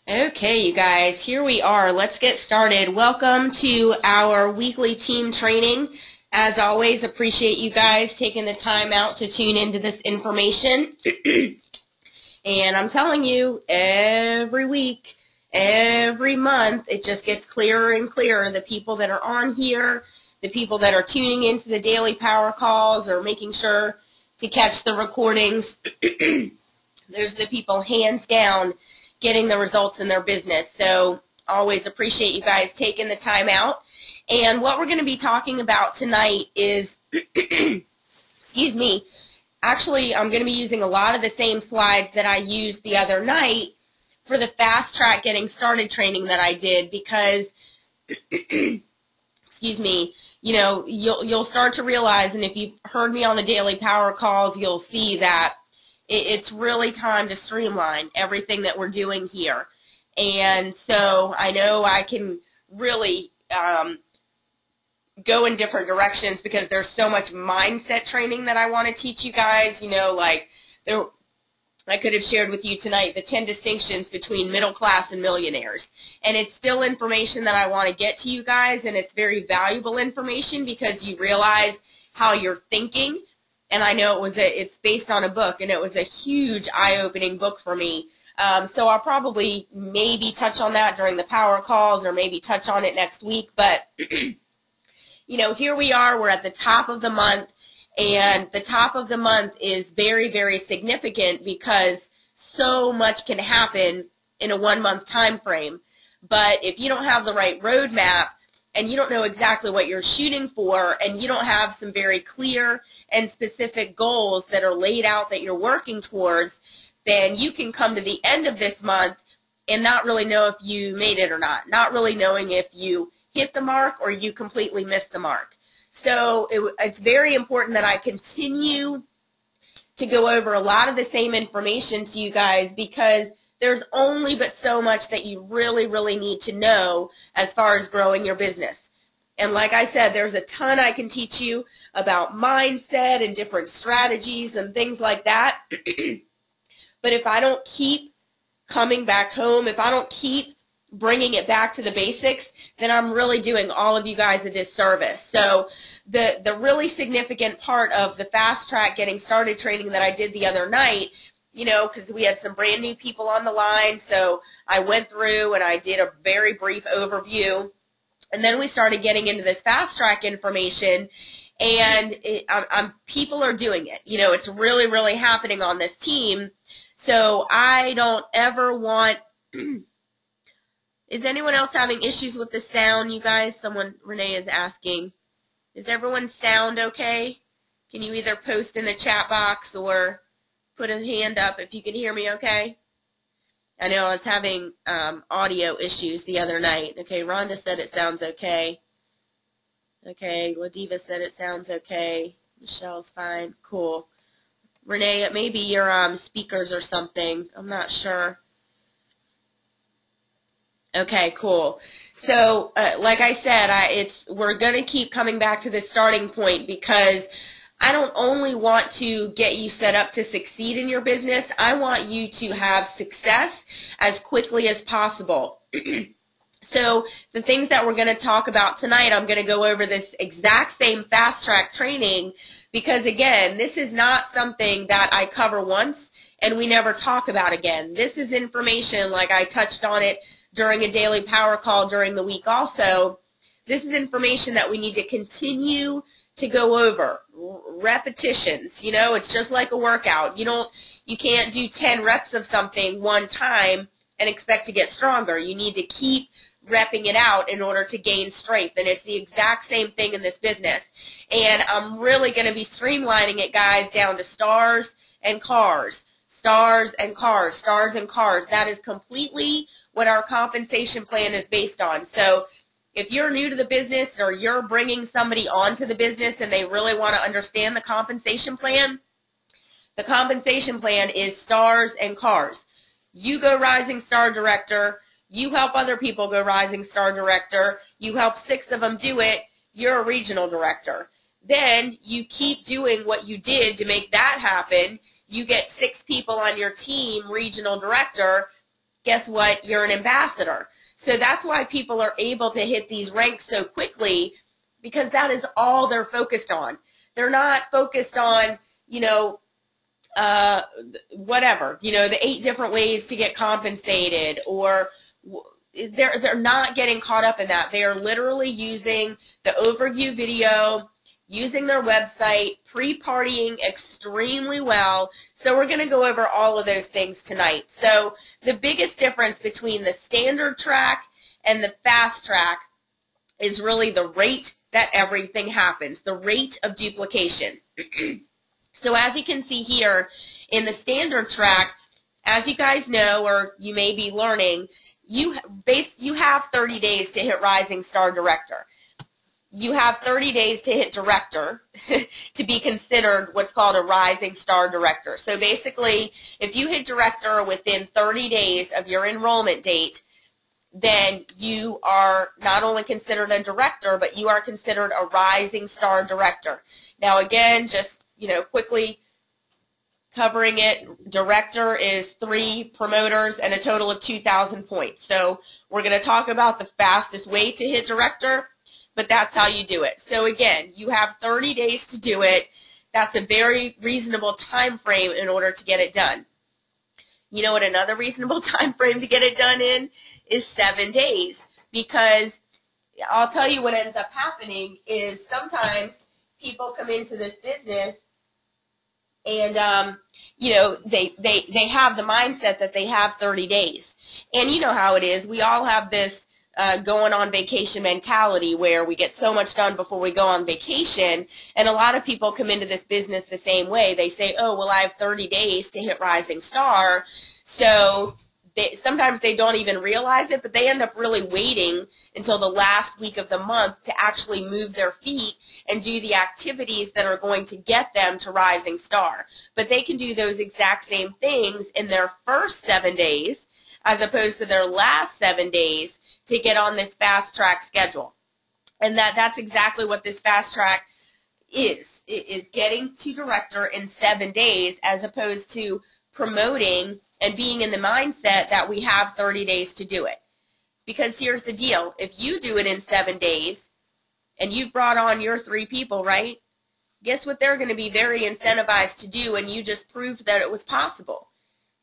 Okay, you guys, here we are. Let's get started. Welcome to our weekly team training. As always, appreciate you guys taking the time out to tune into this information. And I'm telling you, every week, every month, it just gets clearer and clearer. The people that are on here, the people that are tuning into the daily power calls or making sure to catch the recordings, there's the people hands down getting the results in their business. So always appreciate you guys taking the time out. And what we're going to be talking about tonight is, excuse me, actually I'm going to be using a lot of the same slides that I used the other night for the fast track getting started training that I did because, excuse me, you know, you'll start to realize, and if you've heard me on the daily power calls, you'll see that it's really time to streamline everything that we're doing here. And so I know I can really go in different directions because there's so much mindset training that I want to teach you guys. You know, like I could have shared with you tonight the 10 distinctions between middle class and millionaires. And it's still information that I want to get to you guys, and it's very valuable information because you realize how you're thinking. And I know it's based on a book, and it was a huge eye-opening book for me. So I'll probably maybe touch on that during the power calls or maybe touch on it next week. But, you know, here we are. We're at the top of the month, and the top of the month is very, very significant because so much can happen in a 1-month time frame. But if you don't have the right roadmap, and you don't know exactly what you're shooting for, and you don't have some very clear and specific goals that are laid out that you're working towards, then you can come to the end of this month and not really know if you made it or not really knowing if you hit the mark or you completely missed the mark. So it's very important that I continue to go over a lot of the same information to you guys because there's only but so much that you really, really need to know as far as growing your business. And like I said, there's a ton I can teach you about mindset and different strategies and things like that. But if I don't keep coming back home, if I don't keep bringing it back to the basics, then I'm really doing all of you guys a disservice. So the really significant part of the fast track getting started training that I did the other night, you know, because we had some brand new people on the line, so I went through and I did a very brief overview, and then we started getting into this fast track information, and people are doing it. You know, it's really, really happening on this team, so I don't ever want... Is anyone else having issues with the sound, you guys? Renee is asking. Is everyone's sound okay? Can you either post in the chat box or put a hand up if you can hear me okay? I know I was having audio issues the other night. Okay, Rhonda said it sounds okay. Okay, Ladiva said it sounds okay. Michelle's fine. Cool. Renee, it may be your speakers or something. I'm not sure. Okay, cool. So, like I said, we're going to keep coming back to this starting point because I don't only want to get you set up to succeed in your business, I want you to have success as quickly as possible. So the things that we're going to talk about tonight, I'm going to go over this exact same fast track training because, again, this is not something that I cover once and we never talk about again. This is information, like I touched on it during a daily power call during the week also. This is information that we need to continue to go over. Repetitions, you know, it's just like a workout. You can't do 10 reps of something one time and expect to get stronger. You need to keep repping it out in order to gain strength, and it's the exact same thing in this business. And I'm really going to be streamlining it, guys, down to stars and cars. Stars and cars, stars and cars. That is completely what our compensation plan is based on. So if you're new to the business or you're bringing somebody onto the business and they really want to understand the compensation plan is stars and cars. You go Rising Star Director. You help other people go Rising Star Director. You help 6 of them do it. You're a regional director. Then you keep doing what you did to make that happen. You get 6 people on your team, regional director, guess what? You're an ambassador. So that's why people are able to hit these ranks so quickly, because that is all they're focused on. They're not focused on, whatever, the 8 different ways to get compensated, or they're not getting caught up in that. They are literally using the overview video, using their website, pre-partying extremely well. So we're going to go over all of those things tonight. So the biggest difference between the standard track and the fast track is really the rate that everything happens, the rate of duplication. So as you can see here in the standard track, as you guys know, or you may be learning, you have 30 days to hit Rising Star Director. You have 30 days to hit Director to be considered what's called a Rising Star Director. So basically, if you hit Director within 30 days of your enrollment date, then you are not only considered a director, but you are considered a Rising Star Director. Now again, just quickly covering it, director is 3 promoters and a total of 2,000 points. So we're going to talk about the fastest way to hit director, but that's how you do it. So again, you have 30 days to do it. That's a very reasonable time frame in order to get it done. You know what another reasonable time frame to get it done in is 7 days, because I'll tell you what ends up happening is sometimes people come into this business and, they have the mindset that they have 30 days. And you know how it is. We all have this going on vacation mentality where we get so much done before we go on vacation. And a lot of people come into this business the same way. They say, oh, well, I have 30 days to hit Rising Star. So sometimes they don't even realize it, but they end up really waiting until the last week of the month to actually move their feet and do the activities that are going to get them to Rising Star. But they can do those exact same things in their first 7 days as opposed to their last 7 days to get on this fast track schedule. And that's exactly what this fast track is. It is getting to director in 7 days as opposed to promoting and being in the mindset that we have 30 days to do it. Because here's the deal. If you do it in 7 days and you've brought on your 3 people, right? Guess what they're going to be very incentivized to do, and you just proved that it was possible.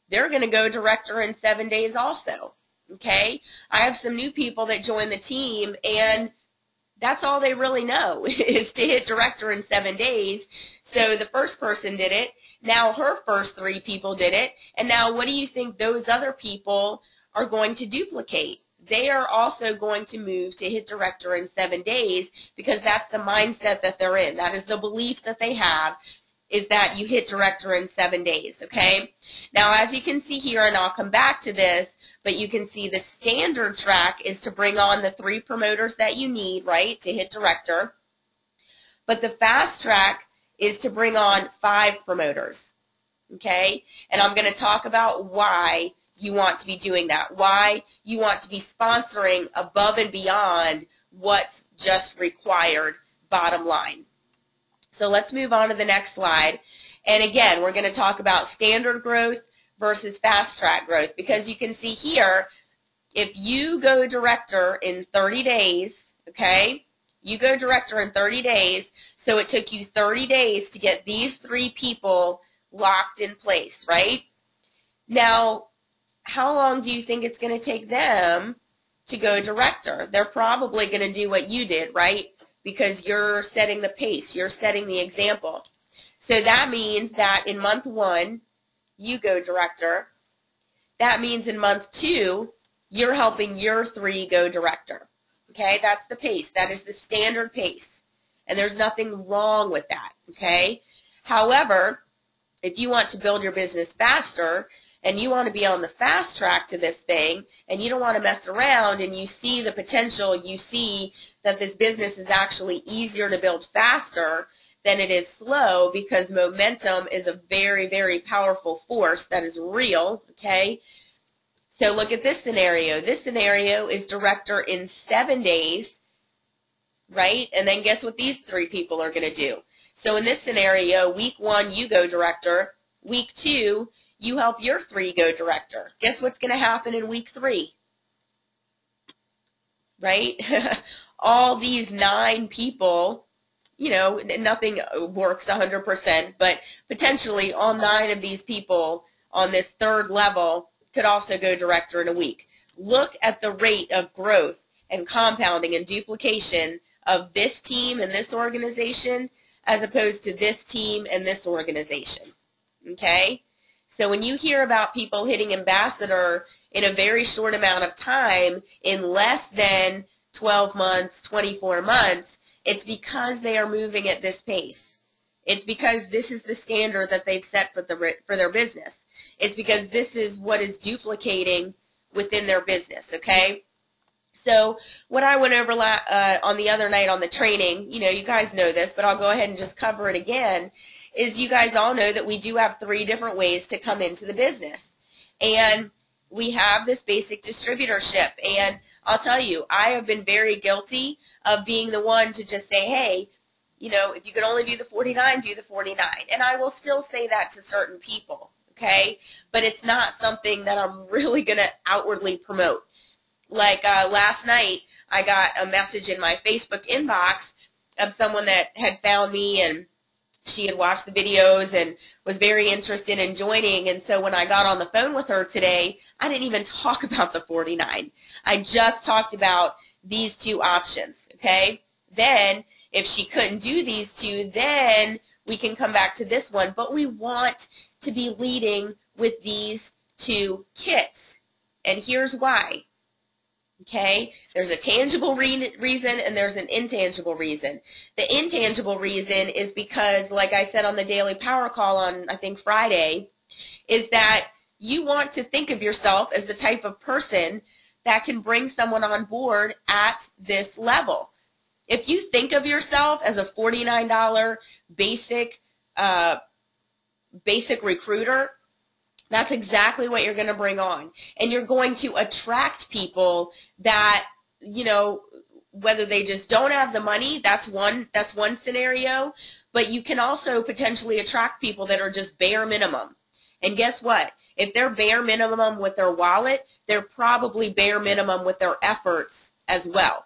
They're going to go director in 7 days also. Okay? I have some new people that join the team, and that's all they really know is to hit director in 7 days. So the first person did it. Now her first 3 people did it. And now what do you think those other people are going to duplicate? They are also going to move to hit director in 7 days, because that's the mindset that they're in. That is the belief that they have, is that you hit director in 7 days, okay? Now, as you can see here, and I'll come back to this, but you can see the standard track is to bring on the 3 promoters that you need, right, to hit director. But the fast track is to bring on 5 promoters, okay? And I'm going to talk about why you want to be doing that, why you want to be sponsoring above and beyond what's just required, bottom line. So let's move on to the next slide. And again, we're going to talk about standard growth versus fast track growth, because you can see here, if you go director in 30 days, okay, you go director in 30 days, so it took you 30 days to get these 3 people locked in place, right? Now, how long do you think it's going to take them to go director? They're probably going to do what you did, right? Because you're setting the pace, you're setting the example. So that means that in month 1, you go director. That means in month 2, you're helping your 3 go director. Okay, that's the pace. That is the standard pace. And there's nothing wrong with that, okay? However, if you want to build your business faster, and you want to be on the fast track to this thing, and you don't want to mess around, and you see the potential, you see that this business is actually easier to build faster than it is slow, because momentum is a very, very powerful force that is real, okay? So look at this scenario. This scenario is director in 7 days, right? And then guess what these 3 people are going to do? So in this scenario, week 1, you go director. Week 2, you help your 3 go director. Guess what's going to happen in week 3? Right? All these 9 people, you know, nothing works 100%, but potentially all 9 of these people on this 3rd level could also go director in a week. Look at the rate of growth and compounding and duplication of this team and this organization as opposed to this team and this organization. Okay? So when you hear about people hitting ambassador in a very short amount of time, in less than 12 months, 24 months, it's because they are moving at this pace. It's because this is the standard that they've set for their business. It's because this is what is duplicating within their business, okay? So what I went over on the other night on the training, you know, you guys know this, but I'll go ahead and just cover it again, is you guys all know that we do have 3 different ways to come into the business. And we have this basic distributorship. And I'll tell you, I have been very guilty of being the one to just say, hey, you know, if you can only do the 49, do the 49. And I will still say that to certain people, okay? But it's not something that I'm really going to outwardly promote. Like last night, I got a message in my Facebook inbox of someone that had found me, and she had watched the videos and was very interested in joining. And so when I got on the phone with her today, I didn't even talk about the 49. I just talked about these 2 options, okay? Then, if she couldn't do these 2, then we can come back to this one. But we want to be leading with these 2 kits. And here's why. Okay, there's a tangible reason and there's an intangible reason. The intangible reason is because, like I said on the daily power call on, I think, Friday, is that you want to think of yourself as the type of person that can bring someone on board at this level. If you think of yourself as a $49 basic recruiter, that's exactly what you're going to bring on. And you're going to attract people that, you know, whether they just don't have the money, that's one scenario, but you can also potentially attract people that are just bare minimum. And guess what? If they're bare minimum with their wallet, they're probably bare minimum with their efforts as well.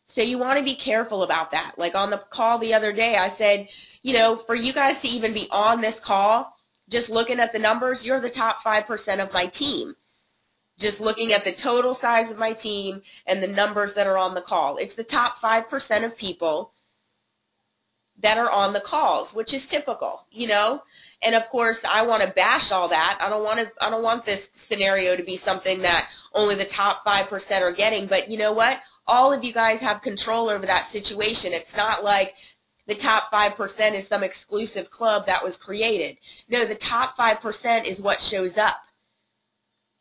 So you want to be careful about that. Like on the call the other day, I said, you know, for you guys to even be on this call, just looking at the numbers, you're the top 5% of my team. Just looking at the total size of my team and the numbers that are on the call. It's the top 5% of people that are on the calls, which is typical, you know? And of course, I want to bash all that. I don't want this scenario to be something that only the top 5% are getting, but you know what? All of you guys have control over that situation. It's not like the top 5% is some exclusive club that was created. No, the top 5% is what shows up.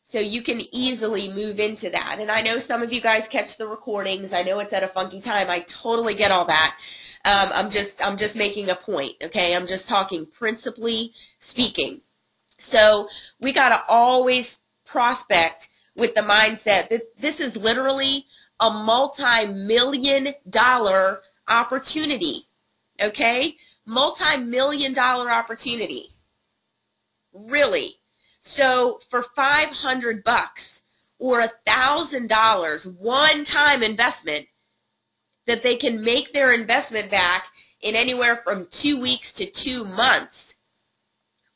So you can easily move into that. And I know some of you guys catch the recordings. I know it's at a funky time. I totally get all that. I'm just making a point, okay? I'm just talking principally speaking. So we got to always prospect with the mindset that this is literally a multi-million-dollar opportunity. Okay? Multi-million-dollar opportunity. Really. So for $500 or $1,000 one-time investment that they can make their investment back in anywhere from 2 weeks to 2 months.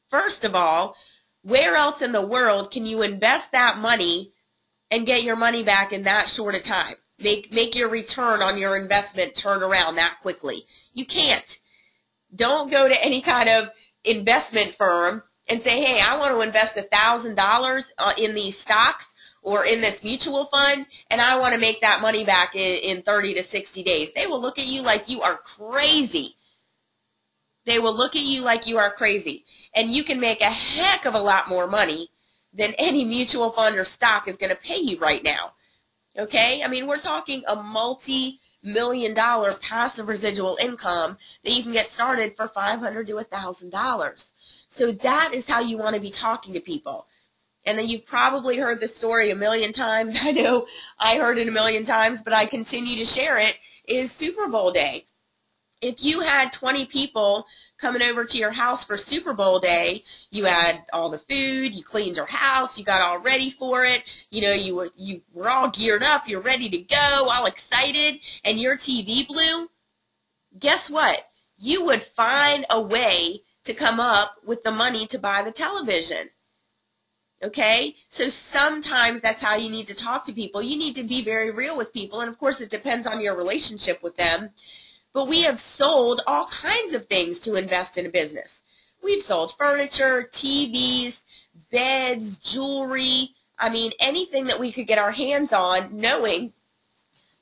First of all, where else in the world can you invest that money and get your money back in that short a time? Make your return on your investment turn around that quickly. You can't. Don't go to any kind of investment firm and say, hey, I want to invest $1,000 in these stocks or in this mutual fund, and I want to make that money back in 30 to 60 days. They will look at you like you are crazy. They will look at you like you are crazy. And you can make a heck of a lot more money than any mutual fund or stock is going to pay you right now. Okay? I mean, we're talking a multi-million-dollar passive residual income that you can get started for $500 to $1,000. So that is how you want to be talking to people. And then you've probably heard the story a million times. I know I heard it a million times, but I continue to share it, is Super Bowl day. If you had 20 people coming over to your house for Super Bowl day. You had all the food, you cleaned your house, you got all ready for it. You know, you were all geared up, you're ready to go, all excited, and your TV blew. Guess what? You would find a way to come up with the money to buy the television. Okay? So sometimes that's how you need to talk to people. You need to be very real with people, and of course it depends on your relationship with them. But we have sold all kinds of things to invest in a business. We've sold furniture, TVs, beds, jewelry, I mean anything that we could get our hands on, knowing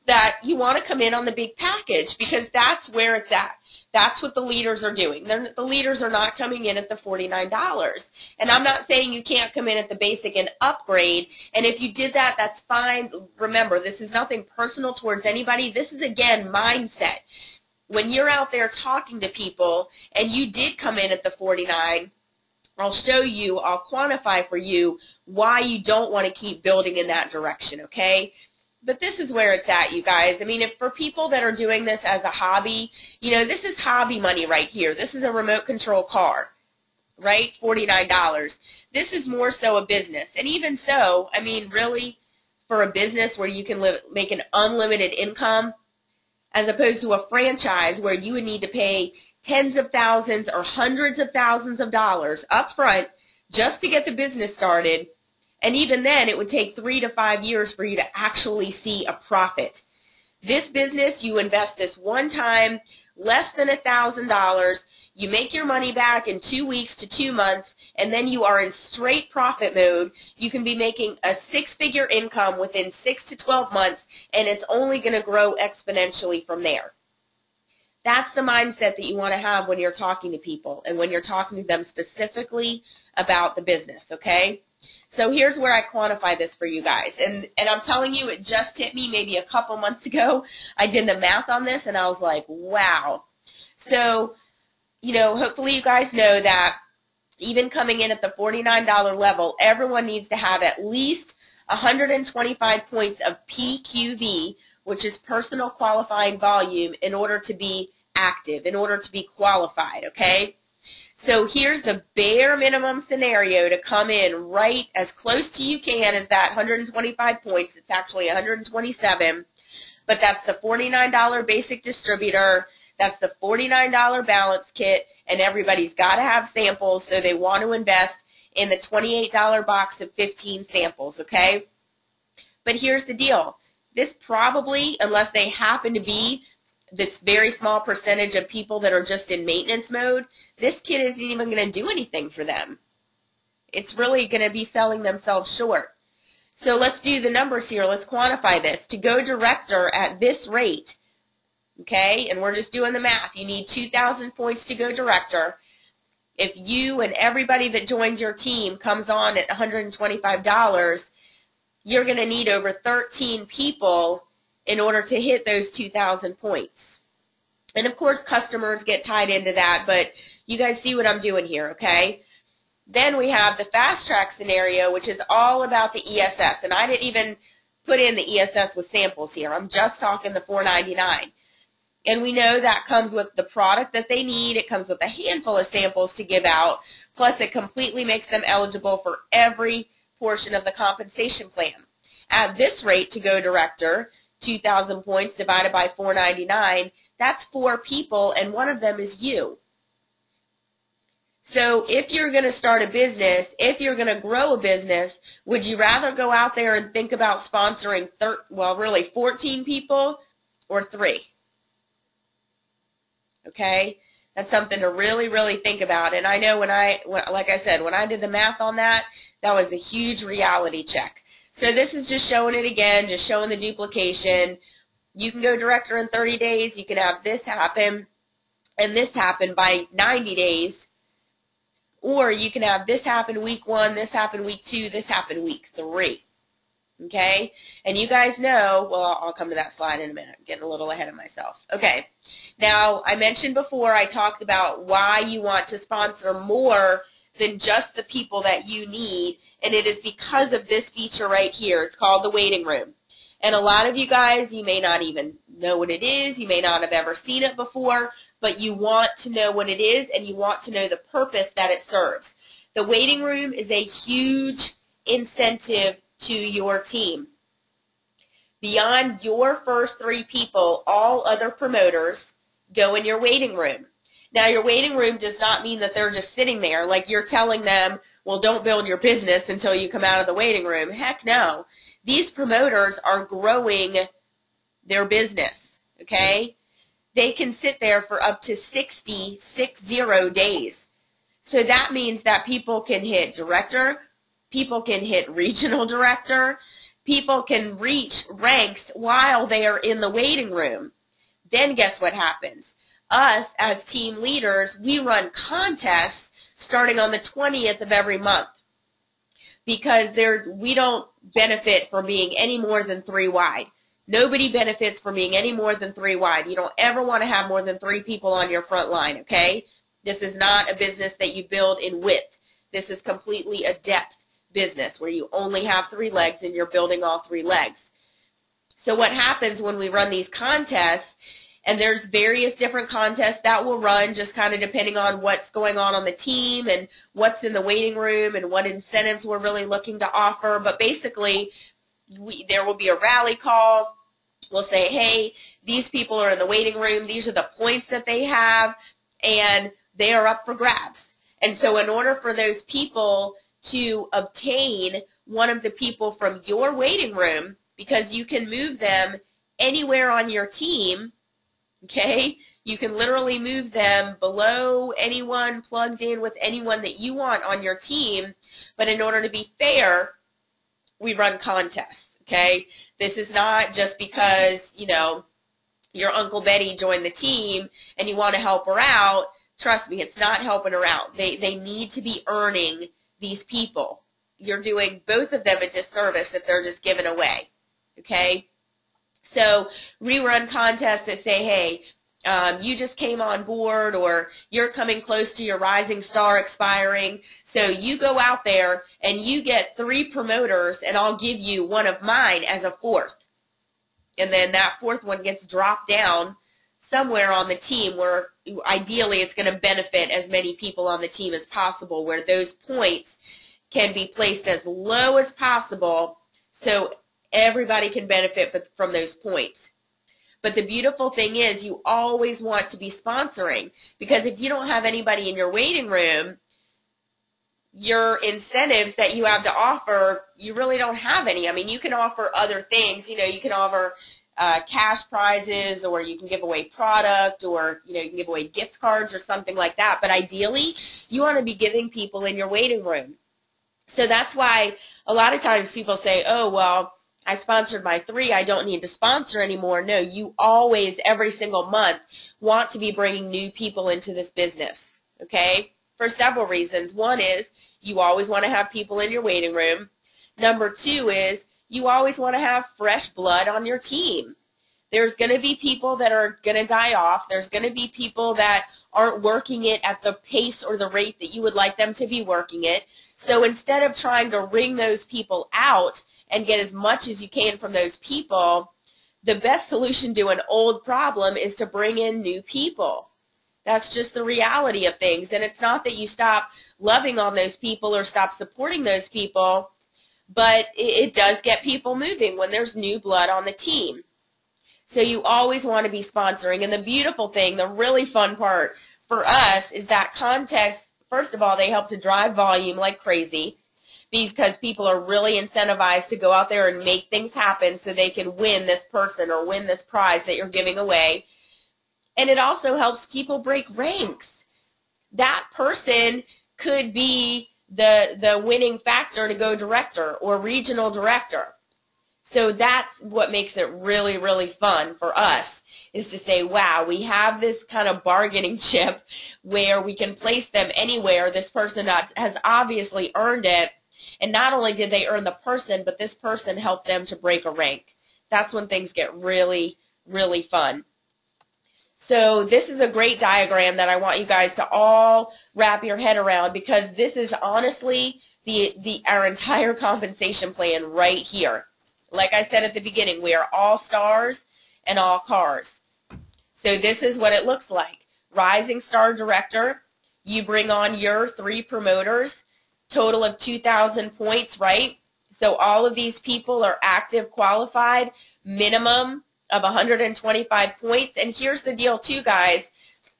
that you want to come in on the big package because that's where it's at. That's what the leaders are doing. The leaders are not coming in at the $49. And I'm not saying you can't come in at the basic and upgrade. And if you did that, that's fine. Remember, this is nothing personal towards anybody. This is, again, mindset. When you're out there talking to people and you did come in at the $49, I'll show you, I'll quantify for you why you don't want to keep building in that direction, okay? But this is where it's at, you guys. I mean, if for people that are doing this as a hobby, you know, this is hobby money right here. This is a remote control car, right? $49. This is more so a business. And even so, I mean, really, for a business where you can make an unlimited income, as opposed to a franchise where you would need to pay tens of thousands or hundreds of thousands of dollars up front just to get the business started. And even then, it would take 3 to 5 years for you to actually see a profit. This business, you invest this one time, less than $1,000. You make your money back in 2 weeks to 2 months, and then you are in straight profit mode. You can be making a 6-figure income within 6 to 12 months, and it's only going to grow exponentially from there. That's the mindset that you want to have when you're talking to people and when you're talking to them specifically about the business, okay? So here's where I quantify this for you guys. And I'm telling you, it just hit me maybe a couple months ago. I did the math on this, and I was like, wow. So, you know, hopefully you guys know that even coming in at the $49 level, everyone needs to have at least 125 points of PQV, which is personal qualifying volume, in order to be active, in order to be qualified, okay? So here's the bare minimum scenario to come in right as close to you can as that 125 points. It's actually 127, but that's the $49 basic distributor. That's the $49 balance kit, and everybody's got to have samples, so they want to invest in the $28 box of 15 samples, okay? But here's the deal. This probably, unless they happen to be this very small percentage of people that are just in maintenance mode, this kit isn't even going to do anything for them. It's really going to be selling themselves short. So let's do the numbers here. Let's quantify this. To go director at this rate, okay, and we're just doing the math. You need 2,000 points to go director. If you and everybody that joins your team comes on at $125, you're going to need over 13 people in order to hit those 2,000 points. And of course, customers get tied into that, but you guys see what I'm doing here, okay? Then we have the fast track scenario, which is all about the ESS. And I didn't even put in the ESS with samples here. I'm just talking the $4.99. And we know that comes with the product that they need. It comes with a handful of samples to give out. Plus, it completely makes them eligible for every portion of the compensation plan. At this rate, to go director, 2,000 points divided by $4.99, that's 4 people, and one of them is you. So if you're going to start a business, if you're going to grow a business, would you rather go out there and think about sponsoring 14 people or 3? Okay? That's something to really, really think about. And I know like I said, when I did the math on that, that was a huge reality check. So this is just showing it again, just showing the duplication. You can go director in 30 days. You can have this happen and this happen by 90 days. Or you can have this happen week 1, this happen week 2, this happen week 3. Okay? And you guys know, well, I'll come to that slide in a minute. I'm getting a little ahead of myself. Okay. Now, I mentioned before, I talked about why you want to sponsor more than just the people that you need, and it is because of this feature right here. It's called the waiting room. And a lot of you guys, you may not even know what it is. You may not have ever seen it before, but you want to know what it is and you want to know the purpose that it serves. The waiting room is a huge incentive to your team. Beyond your first 3 people, all other promoters go in your waiting room. Now, your waiting room does not mean that they're just sitting there like you're telling them, well, don't build your business until you come out of the waiting room. Heck no. These promoters are growing their business, okay? They can sit there for up to 60 days. So that means that people can hit director, people can hit regional director, people can reach ranks while they are in the waiting room. Then guess what happens? Us as team leaders, we run contests starting on the 20th of every month because we don't benefit from being any more than 3 wide. Nobody benefits from being any more than 3 wide. You don't ever want to have more than 3 people on your front line, okay? This is not a business that you build in width. This is completely a depth business where you only have 3 legs and you're building all 3 legs. So what happens when we run these contests, and there's various different contests that will run just kind of depending on what's going on the team and what's in the waiting room and what incentives we're really looking to offer. But basically, there will be a rally call. We'll say, hey, these people are in the waiting room. These are the points that they have, and they are up for grabs. And so in order for those people to obtain one of the people from your waiting room, because you can move them anywhere on your team, okay? You can literally move them below anyone, plugged in with anyone that you want on your team. But in order to be fair, we run contests, okay? This is not just because, you know, your Uncle Betty joined the team and you want to help her out. Trust me, it's not helping her out. They need to be earning these people. You're doing both of them a disservice if they're just given away, okay? So we run contests that say, hey, you just came on board, or you're coming close to your rising star expiring, so you go out there and you get 3 promoters and I'll give you one of mine as a 4th. And then that 4th one gets dropped down somewhere on the team where ideally it's going to benefit as many people on the team as possible, where those points can be placed as low as possible so everybody can benefit from those points. But the beautiful thing is you always want to be sponsoring, because if you don't have anybody in your waiting room, your incentives that you have to offer, you really don't have any. I mean, you can offer other things. You know, you can offer cash prizes, or you can give away product, or, you know, you can give away gift cards or something like that. But ideally, you want to be giving people in your waiting room. So that's why a lot of times people say, oh, well, I sponsored my 3, I don't need to sponsor anymore. No, you always, every single month, want to be bringing new people into this business, okay, for several reasons. One is you always want to have people in your waiting room. Number 2 is you always want to have fresh blood on your team. There's going to be people that are going to die off. There's going to be people that aren't working it at the pace or the rate that you would like them to be working it. So instead of trying to wring those people out and get as much as you can from those people, the best solution to an old problem is to bring in new people. That's just the reality of things. And it's not that you stop loving on those people or stop supporting those people, but it does get people moving when there's new blood on the team. So you always want to be sponsoring. And the beautiful thing, the really fun part for us is that contests, first of all, they help to drive volume like crazy, because people are really incentivized to go out there and make things happen so they can win this person or win this prize that you're giving away. And it also helps people break ranks. That person could be the winning factor to go director or regional director. So that's what makes it really, really fun for us, is to say, wow, we have this kind of bargaining chip where we can place them anywhere. This person has obviously earned it. And not only did they earn the person, but this person helped them to break a rank. That's when things get really, really fun. So this is a great diagram that I want you guys to all wrap your head around, because this is honestly our entire compensation plan right here. Like I said at the beginning, we are all stars and all cars. So this is what it looks like. Rising Star Director, you bring on your 3 promoters, total of 2,000 points, right? So all of these people are active, qualified, minimum of 125 points. And here's the deal too, guys.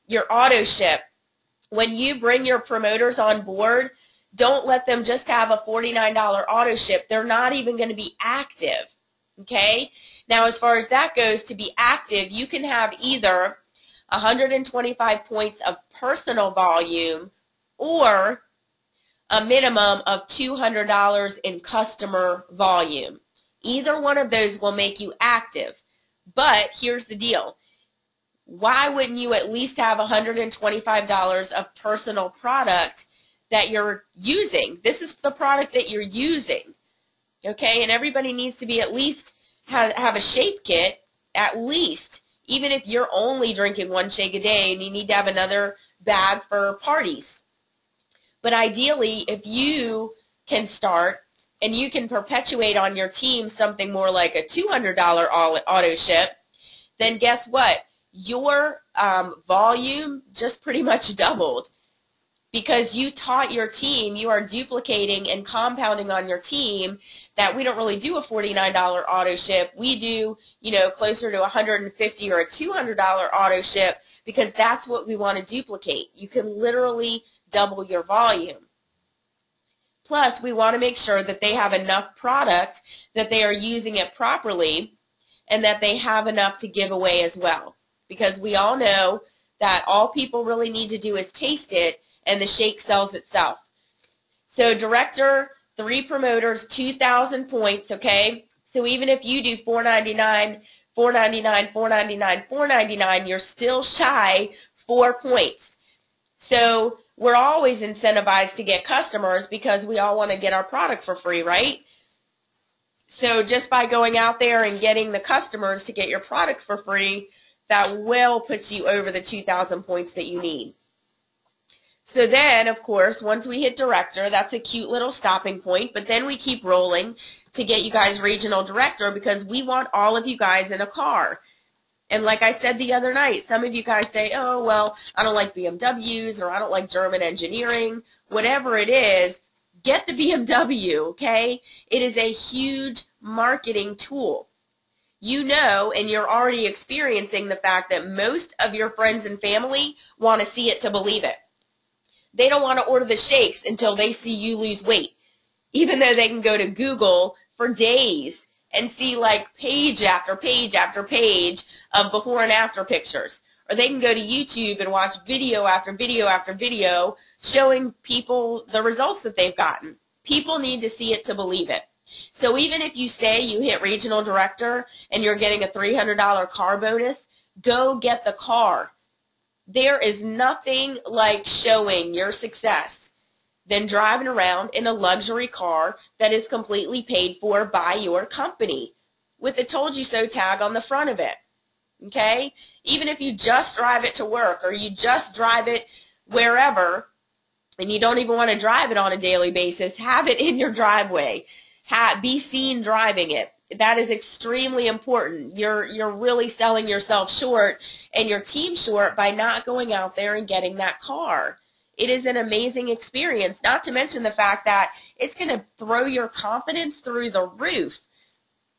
Your auto ship, when you bring your promoters on board, don't let them just have a $49 auto ship. They're not even going to be active, okay? Now, as far as that goes, to be active, you can have either 125 points of personal volume or a minimum of $200 in customer volume. Either one of those will make you active. But here's the deal. Why wouldn't you at least have $125 of personal product that you're using? This is the product that you're using, okay? And everybody needs to be at least have a shake kit, at least, even if you're only drinking 1 shake a day and you need to have another bag for parties. But ideally, if you can start and you can perpetuate on your team something more like a $200 auto ship, then guess what? Your volume just pretty much doubled because you taught your team, you are duplicating and compounding on your team that we don't really do a $49 auto ship. We do, you know, closer to $150 or a $200 auto ship because that's what we want to duplicate. You can literally double your volume. Plus, we want to make sure that they have enough product, that they are using it properly, and that they have enough to give away as well. Because we all know that all people really need to do is taste it, and the shake sells itself. So director, 3 promoters, 2,000 points, okay? So even if you do $4.99, $4.99, $4.99, $4.99, you're still shy 4 points. So we're always incentivized to get customers because we all want to get our product for free, right? So just by going out there and getting the customers to get your product for free, that well puts you over the 2,000 points that you need. So then, of course, once we hit director, that's a cute little stopping point, but then we keep rolling to get you guys regional director because we want all of you guys in a car. And like I said the other night, some of you guys say, oh, well, I don't like BMWs or I don't like German engineering. Whatever it is, get the BMW, okay? It is a huge marketing tool. You know, and you're already experiencing the fact that most of your friends and family want to see it to believe it. They don't want to order the shakes until they see you lose weight, even though they can go to Google for days and see like page after page after page of before and after pictures. Or they can go to YouTube and watch video after video after video showing people the results that they've gotten. People need to see it to believe it. So even if you say you hit regional director and you're getting a $300 car bonus, go get the car. There is nothing like showing your success than driving around in a luxury car that is completely paid for by your company with the told you so tag on the front of it. Okay? Even if you just drive it to work or you just drive it wherever and you don't even want to drive it on a daily basis, have it in your driveway. Be seen driving it. That is extremely important. You're really selling yourself short and your team short by not going out there and getting that car. It is an amazing experience, not to mention the fact that it's going to throw your confidence through the roof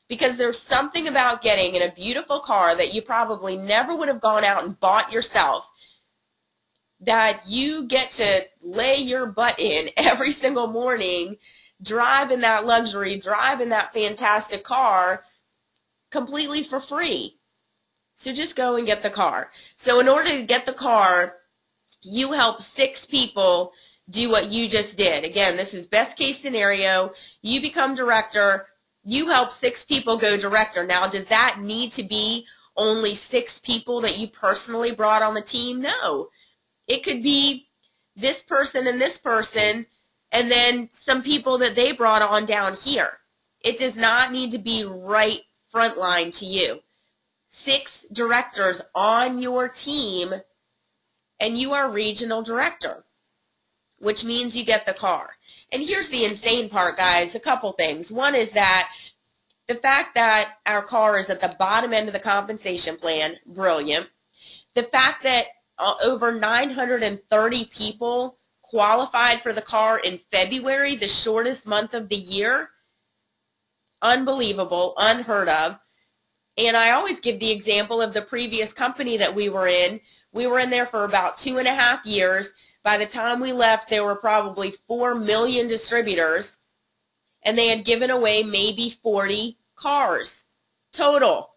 because there's something about getting in a beautiful car that you probably never would have gone out and bought yourself that you get to lay your butt in every single morning, drive in that luxury, drive in that fantastic car completely for free. So just go and get the car. So in order to get the car, you help 6 people do what you just did. Again, this is best case scenario. You become director. You help 6 people go director. Now, does that need to be only 6 people that you personally brought on the team? No. It could be this person and this person, and then some people that they brought on down here. It does not need to be right front line to you. 6 directors on your team, and you are regional director, which means you get the car. And here's the insane part, guys. A couple things. One is that The fact that our car is at the bottom end of the compensation plan, brilliant. The fact that over 930 people qualified for the car in February, the shortest month of the year, unbelievable, unheard of. And I always give the example of the previous company that we were in. We were in there for about 2.5 years. By the time we left, there were probably 4 million distributors, and they had given away maybe 40 cars total,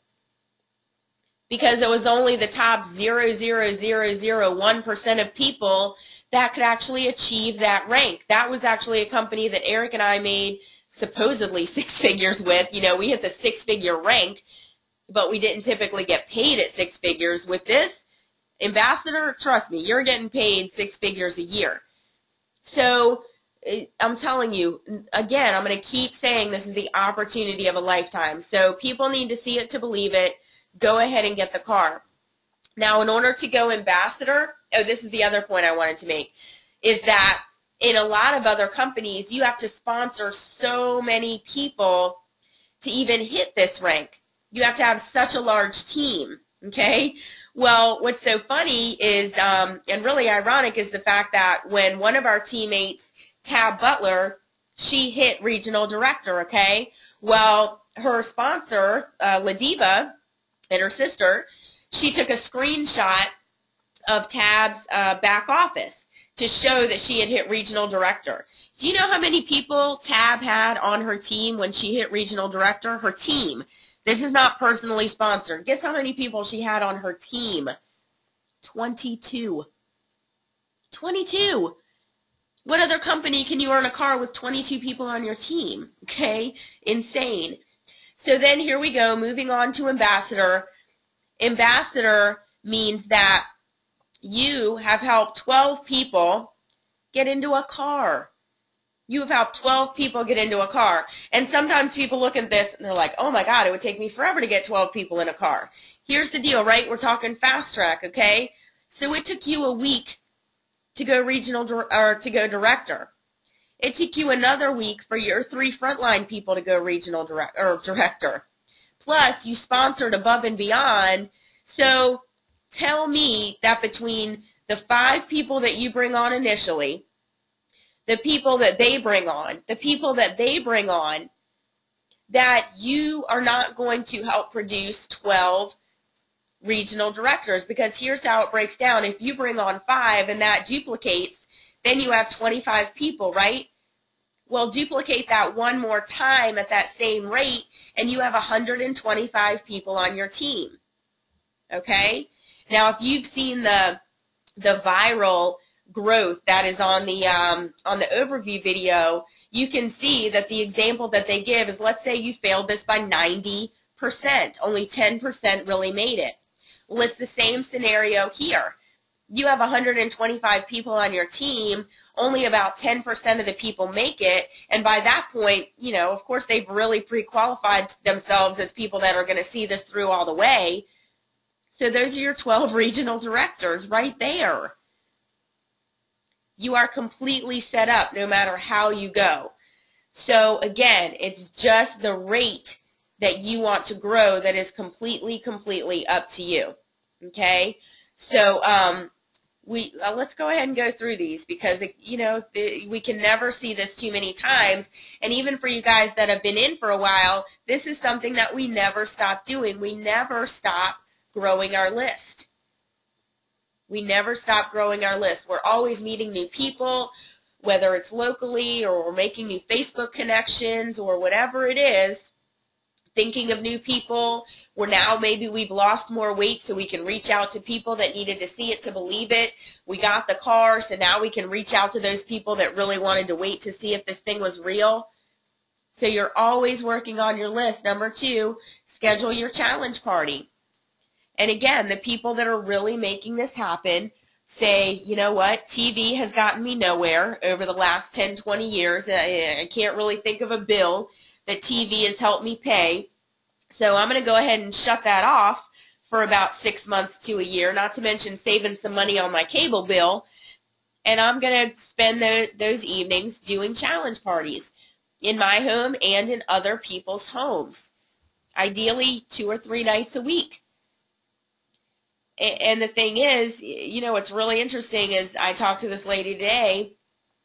because it was only the top 0.0001% of people that could actually achieve that rank. That was actually a company that Eric and I made supposedly 6 figures with. You know, we hit the 6-figure rank, but we didn't typically get paid at 6 figures. With this ambassador, trust me, you're getting paid 6 figures a year. So I'm telling you, again, I'm going to keep saying this is the opportunity of a lifetime. So people need to see it to believe it. Go ahead and get the car. Now, in order to go ambassador, this is the other point I wanted to make, is that in a lot of other companies, you have to sponsor so many people to even hit this rank. You have to have such a large team, okay? Well, what's so funny is, and really ironic, is the fact that when one of our teammates, Tab Butler, she hit regional director, okay? Well, her sponsor, Ladiva, and her sister, she took a screenshot of Tab's back office to show that she had hit regional director. Do you know how many people Tab had on her team when she hit regional director? Her team. This is not personally sponsored. Guess how many people she had on her team? 22. 22. What other company can you earn a car with 22 people on your team? Okay? Insane. So then here we go, moving on to ambassador. Ambassador means that you have helped 12 people get into a car. You have helped 12 people get into a car. And sometimes people look at this and they're like, oh my God, it would take me forever to get 12 people in a car. Here's the deal, right? We're talking fast track, okay? So it took you a week to go regional or to go director. It took you another week for your 3 frontline people to go regional director. Plus, you sponsored above and beyond. So tell me that between the 5 people that you bring on initially, the people that they bring on, that you are not going to help produce 12 regional directors. Because here's how it breaks down. If you bring on 5 and that duplicates, then you have 25 people, right? Well, duplicate that one more time at that same rate, and you have 125 people on your team. Okay? Now, if you've seen the viral growth that is on the overview video, you can see that the example that they give is, let's say you failed this by 90%. Only 10% really made it. Well, it's the same scenario here. You have 125 people on your team, only about 10% of the people make it, and by that point, you know, of course, they've really pre-qualified themselves as people that are going to see this through all the way. So those are your 12 regional directors right there. You are completely set up no matter how you go. So again, it's just the rate that you want to grow that is completely up to you. Okay? So let's go ahead and go through these, because you know, we can never see this too many times. And even for you guys that have been in for a while, this is something that we never stop doing. We never stop growing our list. We never stop growing our list. We're always meeting new people, whether it's locally or we're making new Facebook connections or whatever it is, thinking of new people. Maybe we've lost more weight, so we can reach out to people that needed to see it to believe it. We got the car, so now we can reach out to those people that really wanted to wait to see if this thing was real. So you're always working on your list. Number 2, schedule your challenge party. And again, the people that are really making this happen say, you know what, TV has gotten me nowhere over the last 10, 20 years. I can't really think of a bill that TV has helped me pay. So I'm going to go ahead and shut that off for about 6 months to a year, not to mention saving some money on my cable bill. And I'm going to spend those evenings doing challenge parties in my home and in other people's homes. ideally 2 or 3 nights a week. And the thing is, you know, what's really interesting is I talked to this lady today,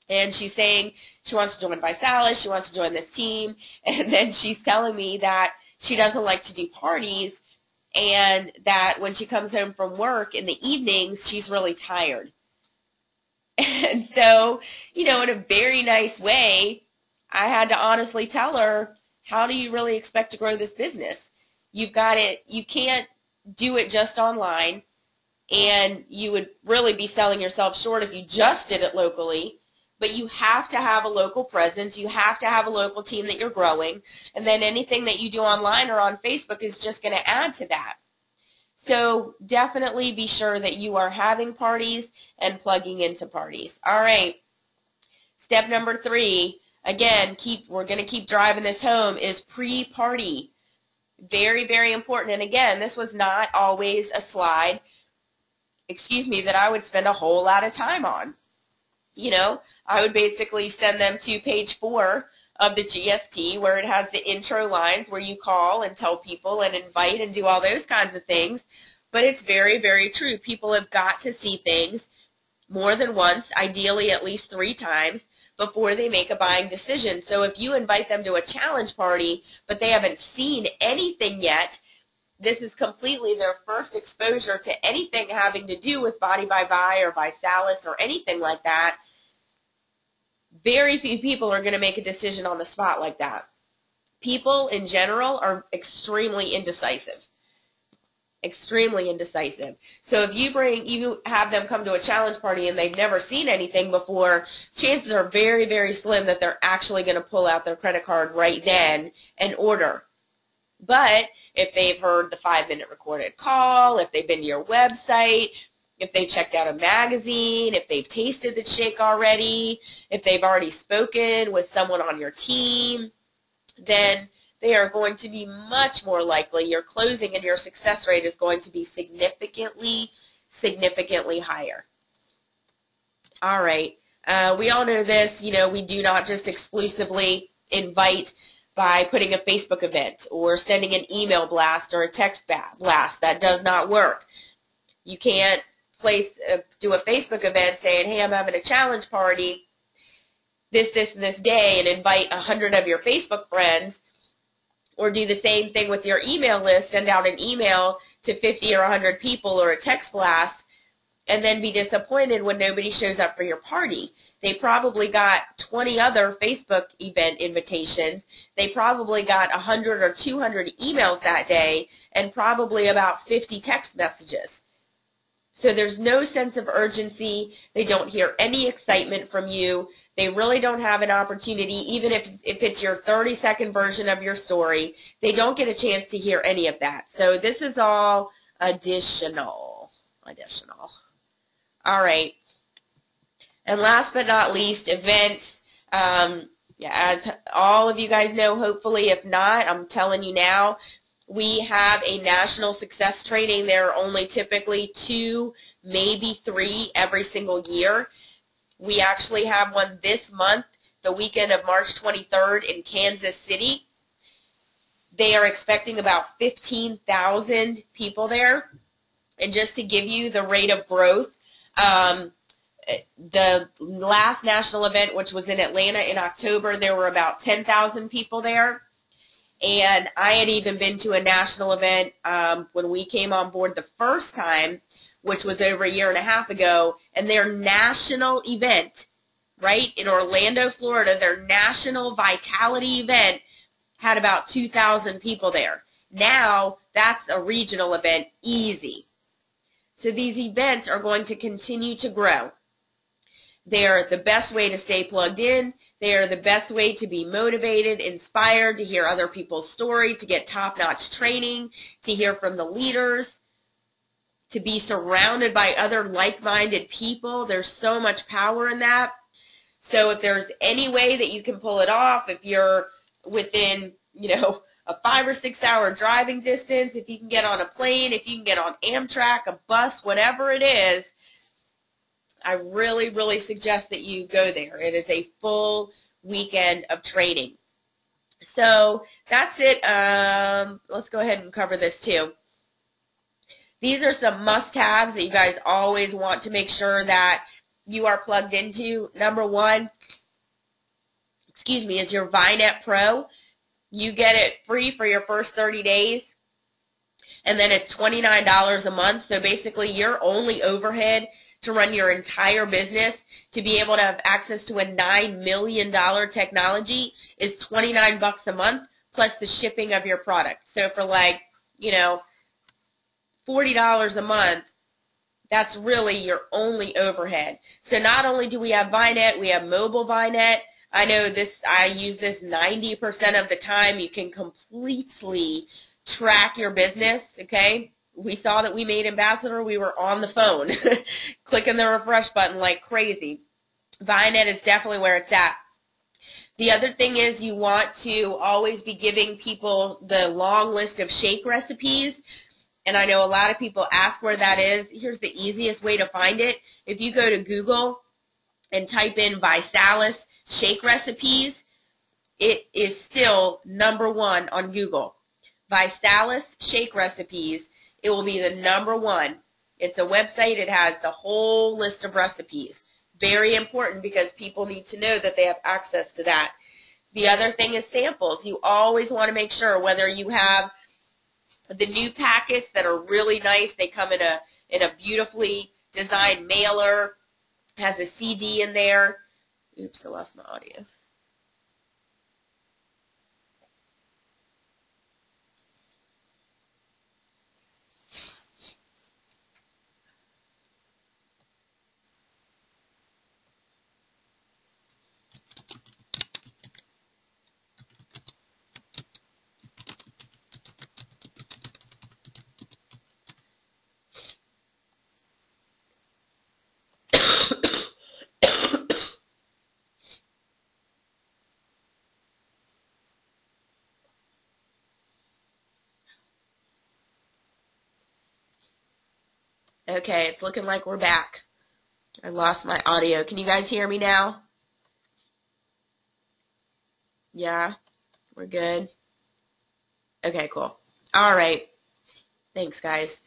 and she's saying she wants to join ViSalus, she wants to join this team, and then she's telling me that she doesn't like to do parties, and that when she comes home from work in the evenings, she's really tired. And so, you know, in a very nice way, I had to honestly tell her, how do you really expect to grow this business? You've got it, you can't do it just online, and you would really be selling yourself short if you just did it locally, but you have to have a local presence, you have to have a local team that you're growing, and then anything that you do online or on Facebook is just going to add to that. So definitely be sure that you are having parties and plugging into parties. All right, step number 3, again, we're going to keep driving this home, is pre-party. Very, very important. And again, this was not always a slide, that I would spend a whole lot of time on. You know, I would basically send them to page 4 of the GST, where it has the intro lines where you call and tell people and invite and do all those kinds of things. But it's very, very true. People have got to see things more than once, ideally at least 3 times, before they make a buying decision. So if you invite them to a challenge party, but they haven't seen anything yet, this is completely their first exposure to anything having to do with Body by Vi or ViSalus or anything like that. Very few people are going to make a decision on the spot like that. People in general are extremely indecisive. Extremely indecisive. So if you have them come to a challenge party and they've never seen anything before, chances are very, very slim that they're actually going to pull out their credit card right then and order. But if they've heard the 5-minute recorded call, if they've been to your website, if they've checked out a magazine, if they've tasted the shake already, if they've already spoken with someone on your team, then they are going to be much more likely, your closing and your success rate is going to be significantly, significantly higher. All right. We all know this, you know, we do not just exclusively invite by putting a Facebook event or sending an email blast or a text blast. That does not work. You can't do a Facebook event saying, hey, I'm having a challenge party this, and this day, and invite 100 of your Facebook friends, or do the same thing with your email list, send out an email to 50 or 100 people or a text blast, and then be disappointed when nobody shows up for your party. They probably got 20 other Facebook event invitations. They probably got 100 or 200 emails that day, and probably about 50 text messages. So there's no sense of urgency. They don't hear any excitement from you. They really don't have an opportunity, even if it's your 30-second version of your story. They don't get a chance to hear any of that. So this is all additional. All right. And last but not least, events. As all of you guys know, hopefully, if not, I'm telling you now, we have a national success training. There are only typically 2, maybe 3 every single year. We actually have one this month, the weekend of March 23rd in Kansas City. They are expecting about 15,000 people there. And just to give you the rate of growth, the last national event, which was in Atlanta in October, there were about 10,000 people there. And I had even been to a national event when we came on board the first time, which was over a year and a half ago, and their national event, right, in Orlando, Florida, their national vitality event had about 2,000 people there. Now, that's a regional event, easy. So these events are going to continue to grow. They are the best way to stay plugged in. They are the best way to be motivated, inspired, to hear other people's story, to get top-notch training, to hear from the leaders, to be surrounded by other like-minded people. There's so much power in that. So if there's any way that you can pull it off, if you're within, a 5 or 6 hour driving distance, if you can get on a plane, if you can get on Amtrak, a bus, whatever it is, I really, really suggest that you go there. It is a full weekend of training. So that's it. Let's go ahead and cover this too. These are some must-haves that you guys always want to make sure that you are plugged into. Number one, is your Vinet Pro. You get it free for your first 30 days, and then it's $29 a month. So basically, your only overhead to run your entire business, to be able to have access to a $9 million technology, is $29 a month plus the shipping of your product. So for like, $40 a month, that's really your only overhead. So not only do we have Vinet, we have mobile Vinet. I know this, I use this 90% of the time. You can completely track your business, okay? We saw that we made Ambassador. We were on the phone, clicking the refresh button like crazy. Vinet is definitely where it's at. The other thing is you want to always be giving people the long list of shake recipes. And I know a lot of people ask where that is. Here's the easiest way to find it. If you go to Google and type in Visalis shake recipes, it is still #1 on Google. Visalis shake recipes, it will be the #1. It's a website. It has the whole list of recipes. Very important because people need to know that they have access to that. The other thing is samples. You always want to make sure, whether you have the new packets that are really nice, they come in a beautifully designed mailer, has a CD in there. Oops, I lost my audio. Okay, it's looking like we're back. I lost my audio. Can you guys hear me now? Yeah, we're good. Okay, cool. All right. Thanks, guys.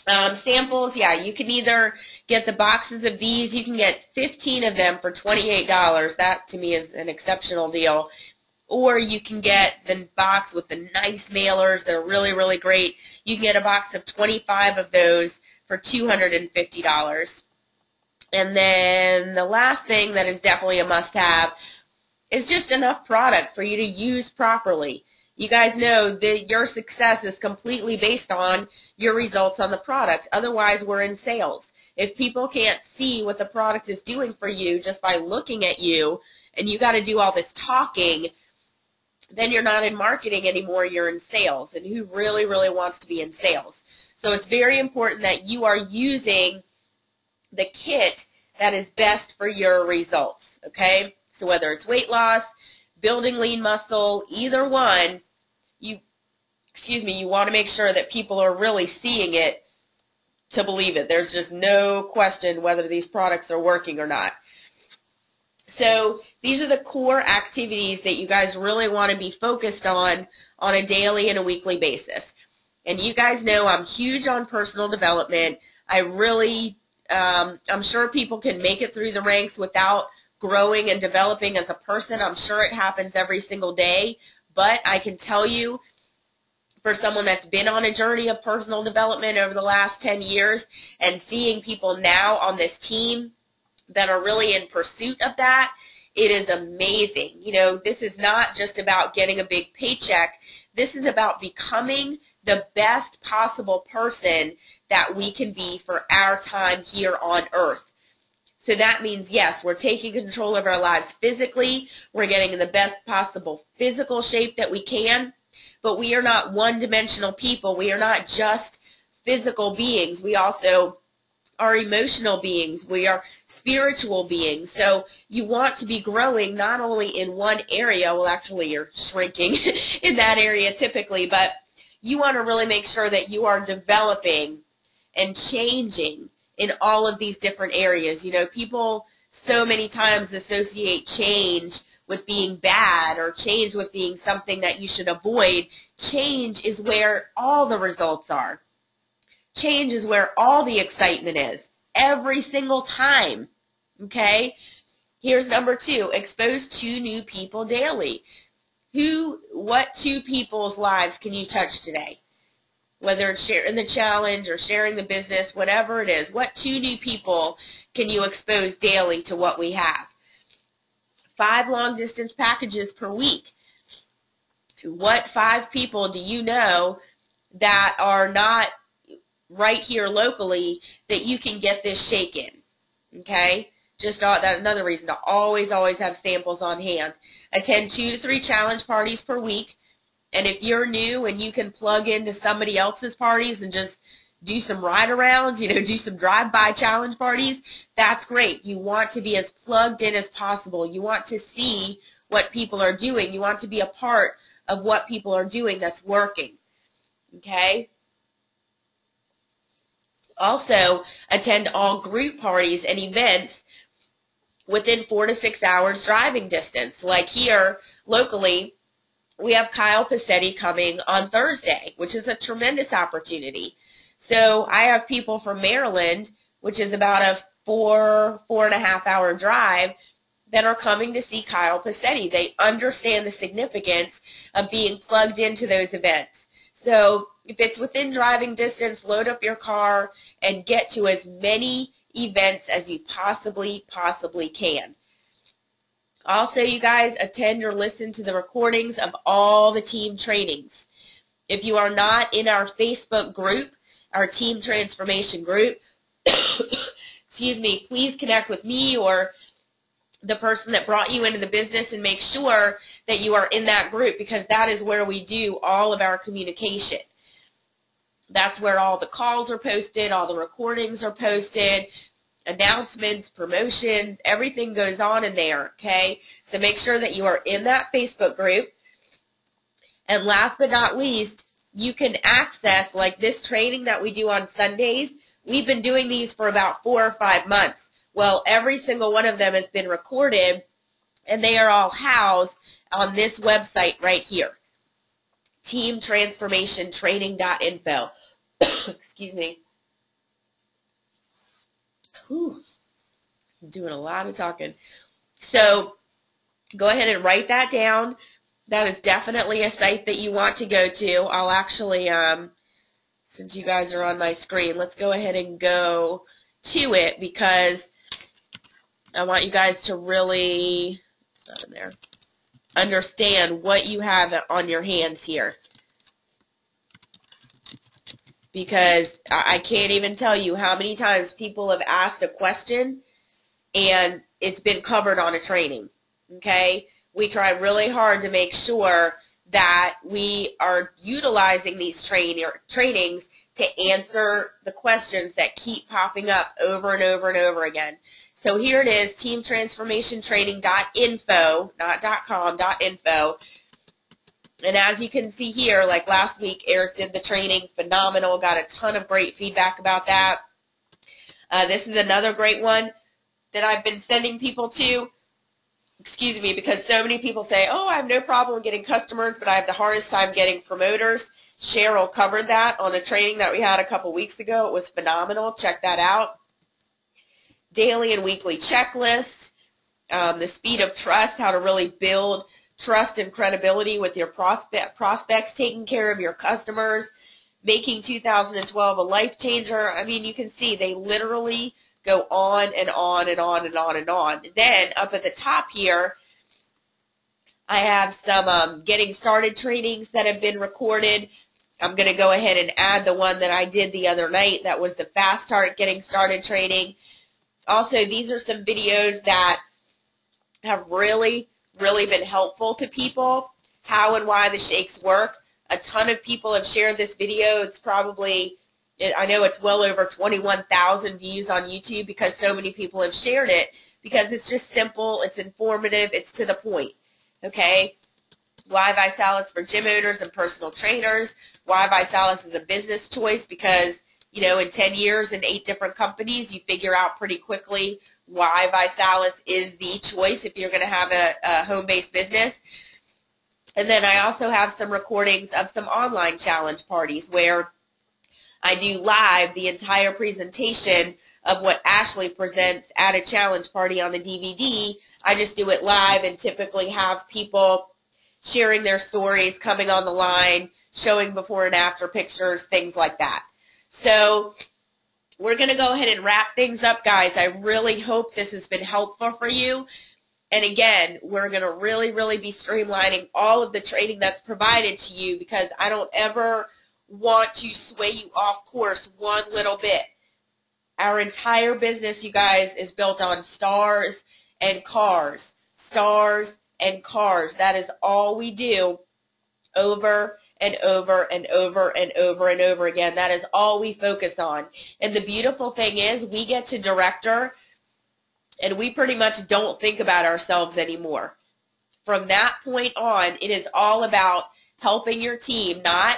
Samples, yeah, you can either get the boxes of these. You can get 15 of them for $28. That, to me, is an exceptional deal. Or you can get the box with the nice mailers. They're really, really great. You can get a box of 25 of those for $250. And then the last thing that is definitely a must-have is just enough product for you to use properly. You guys know that your success is completely based on your results on the product. Otherwise, we're in sales. If people can't see what the product is doing for you just by looking at you, and you got to do all this talking, then you're not in marketing anymore, you're in sales. And who really, really wants to be in sales? So it's very important that you are using the kit that is best for your results, okay? So whether it's weight loss, building lean muscle, either one, you want to make sure that people are really seeing it to believe it. There's just no question whether these products are working or not. So these are the core activities that you guys really want to be focused on a daily and a weekly basis. And you guys know I'm huge on personal development. I really, I'm sure people can make it through the ranks without growing and developing as a person. I'm sure it happens every single day. But I can tell you, for someone that's been on a journey of personal development over the last 10 years and seeing people now on this team that are really in pursuit of that, it is amazing. You know, this is not just about getting a big paycheck. This is about becoming the best possible person that we can be for our time here on earth. So that means, yes, we're taking control of our lives physically. We're getting in the best possible physical shape that we can. But we are not one-dimensional people. We are not just physical beings. We also are emotional beings. We are spiritual beings. So you want to be growing not only in one area, well, actually you're shrinking in that area typically, but you want to really make sure that you are developing and changing in all of these different areas. You know, people so many times associate change with being bad or change with being something that you should avoid. Change is where all the results are. Change is where all the excitement is, every single time, okay? Here's number 2, expose 2 new people daily. What 2 people's lives can you touch today? Whether it's sharing the challenge or sharing the business, whatever it is, what 2 new people can you expose daily to what we have? 5 long-distance packages per week. What 5 people do you know that are not right here locally that you can get this shake in? Okay? Just that's another reason to always have samples on hand. Attend 2 to 3 challenge parties per week. And if you're new and you can plug into somebody else's parties and just do some ride-arounds, do some drive-by challenge parties, that's great. You want to be as plugged in as possible. You want to see what people are doing. You want to be a part of what people are doing that's working. Okay? Also, attend all group parties and events within 4 to 6 hours driving distance. Like here, locally, we have Kyle Passetti coming on Thursday, which is a tremendous opportunity. So I have people from Maryland, which is about a 4.5 hour drive, that are coming to see Kyle Passetti. They understand the significance of being plugged into those events. So if it's within driving distance, load up your car and get to as many events as you possibly can. Also, you guys, attend or listen to the recordings of all the team trainings. If you are not in our Facebook group, our team transformation group, excuse me, please connect with me or the person that brought you into the business and make sure that you are in that group, because that is where we do all of our communication. That's where all the calls are posted, all the recordings are posted, announcements, promotions, everything goes on in there, okay? So make sure that you are in that Facebook group. And last but not least, you can access, like this training that we do on Sundays. We've been doing these for about 4 or 5 months. Well, every single one of them has been recorded, and they are all housed on this website right here, teamtransformationtraining.info. Excuse me. Whew. I'm doing a lot of talking. So go ahead and write that down. That is definitely a site that you want to go to. I'll actually, since you guys are on my screen, let's go ahead and go to it, because I want you guys to really, it's not in there, understand what you have on your hands here. Because I can't even tell you how many times people have asked a question and it's been covered on a training, okay? We try really hard to make sure that we are utilizing these trainings to answer the questions that keep popping up over and over and over again. So here it is, teamtransformationtraining.info, not .com, .info. And as you can see here, like last week, Eric did the training, phenomenal, got a ton of great feedback about that. This is another great one that I've been sending people to, excuse me, because so many people say, oh, I have no problem getting customers, but I have the hardest time getting promoters. Cheryl covered that on a training that we had a couple weeks ago. It was phenomenal. Check that out. Daily and weekly checklists, the speed of trust, how to really build trust and credibility with your prospects, taking care of your customers, making 2012 a life changer. I mean, you can see they literally go on and on and on and on and on. Then up at the top here, I have some getting started trainings that have been recorded. I'm going to go ahead and add the one that I did the other night. That was the Fast Start Getting Started training. Also, these are some videos that have really been helpful to people, how and why the shakes work. A ton of people have shared this video. It's probably, I know it's well over 21,000 views on YouTube because so many people have shared it, because it's just simple, it's informative, it's to the point, okay? Why ViSalus for gym owners and personal trainers. Why ViSalus is a business choice, because, you know, in 10 years in 8 different companies, you figure out pretty quickly why Visalis is the choice if you're going to have a home-based business. And then I also have some recordings of some online challenge parties where I do live the entire presentation of what Ashley presents at a challenge party on the DVD. I just do it live and typically have people sharing their stories, coming on the line, showing before and after pictures, things like that. So we're going to go ahead and wrap things up, guys. I really hope this has been helpful for you. And again, we're going to really be streamlining all of the training that's provided to you, because I don't ever want to sway you off course one little bit. Our entire business, you guys, is built on stars and cars. Stars and cars. That is all we do over and over and over and over and over again. That is all we focus on. And the beautiful thing is we get to director and we pretty much don't think about ourselves anymore. From that point on, it is all about helping your team, not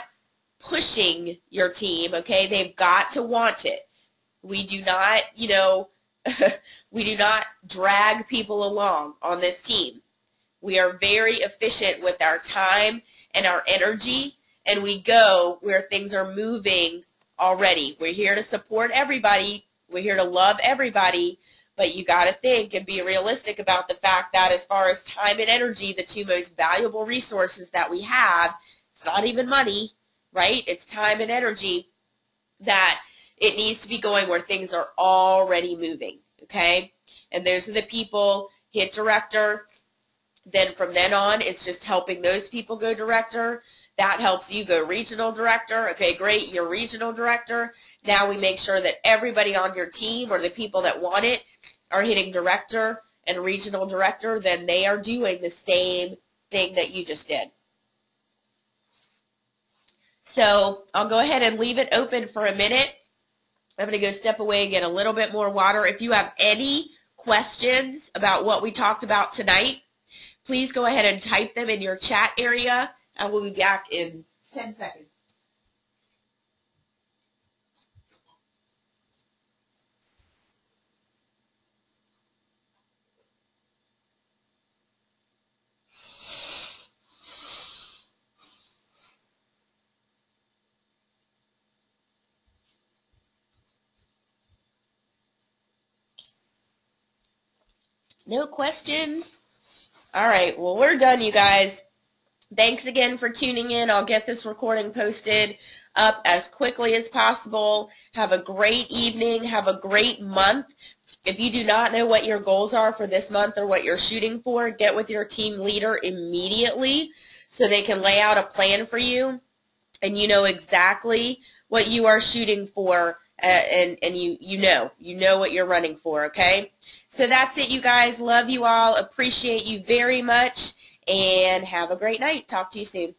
pushing your team, okay? They've got to want it. We do not, we do not drag people along on this team. We are very efficient with our time and our energy, and we go where things are moving already. We're here to support everybody. We're here to love everybody, but you got to think and be realistic about the fact that as far as time and energy, the two most valuable resources that we have, it's not even money, right? It's time and energy, that it needs to be going where things are already moving, okay? And those are the people, hit director. Then from then on, it's just helping those people go director. That helps you go regional director. Okay, great, you're regional director. Now we make sure that everybody on your team, or the people that want it, are hitting director and regional director. Then they are doing the same thing that you just did. So I'll go ahead and leave it open for a minute. I'm going to go step away and get a little bit more water. If you have any questions about what we talked about tonight, please go ahead and type them in your chat area, and we'll be back in 10 seconds. No questions? All right, well, we're done, you guys. Thanks again for tuning in. I'll get this recording posted up as quickly as possible. Have a great evening. Have a great month. If you do not know what your goals are for this month or what you're shooting for, get with your team leader immediately so they can lay out a plan for you and you know exactly what you are shooting for, and you know what you're running for, okay? So that's it, you guys. Love you all. Appreciate you very much. And have a great night. Talk to you soon.